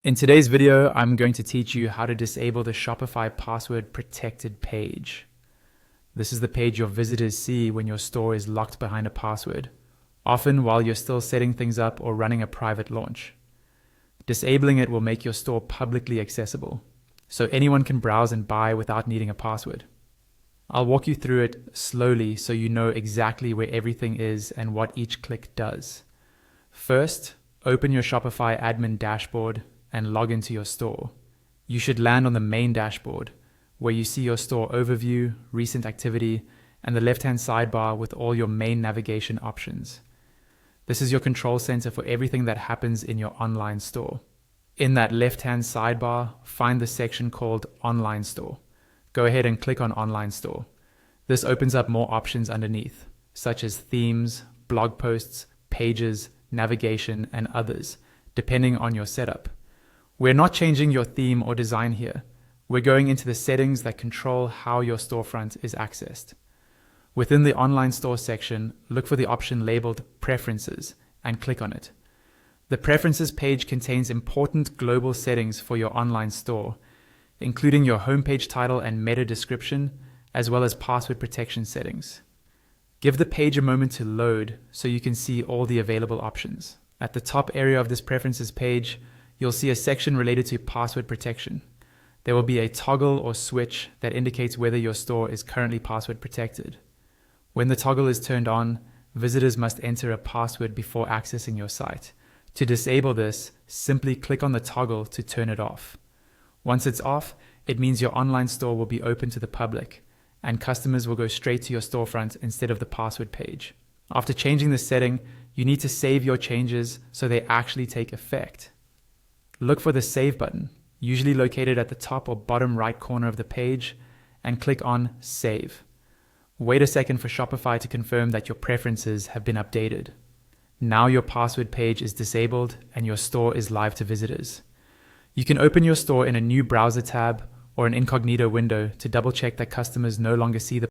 In today's video, I'm going to teach you how to disable the Shopify password protected page. This is the page your visitors see when your store is locked behind a password, often while you're still setting things up or running a private launch. Disabling it will make your store publicly accessible, so anyone can browse and buy without needing a password. I'll walk you through it slowly so you know exactly where everything is and what each click does. First, open your Shopify admin dashboard and log into your store. You should land on the main dashboard, where you see your store overview, recent activity, and the left-hand sidebar with all your main navigation options. This is your control center for everything that happens in your online store. In that left-hand sidebar, find the section called Online Store. Go ahead and click on Online Store. This opens up more options underneath, such as themes, blog posts, pages, navigation, and others, depending on your setup. We're not changing your theme or design here. We're going into the settings that control how your storefront is accessed. Within the online store section, look for the option labeled Preferences and click on it. The Preferences page contains important global settings for your online store, including your homepage title and meta description, as well as password protection settings. Give the page a moment to load so you can see all the available options. At the top area of this Preferences page, you'll see a section related to password protection. There will be a toggle or switch that indicates whether your store is currently password protected. When the toggle is turned on, visitors must enter a password before accessing your site. To disable this, simply click on the toggle to turn it off. Once it's off, it means your online store will be open to the public, and customers will go straight to your storefront instead of the password page. After changing this setting, you need to save your changes so they actually take effect. Look for the Save button, usually located at the top or bottom right corner of the page, and click on Save. Wait a second for Shopify to confirm that your preferences have been updated. Now your password page is disabled and your store is live to visitors. You can open your store in a new browser tab or an incognito window to double check that customers no longer see the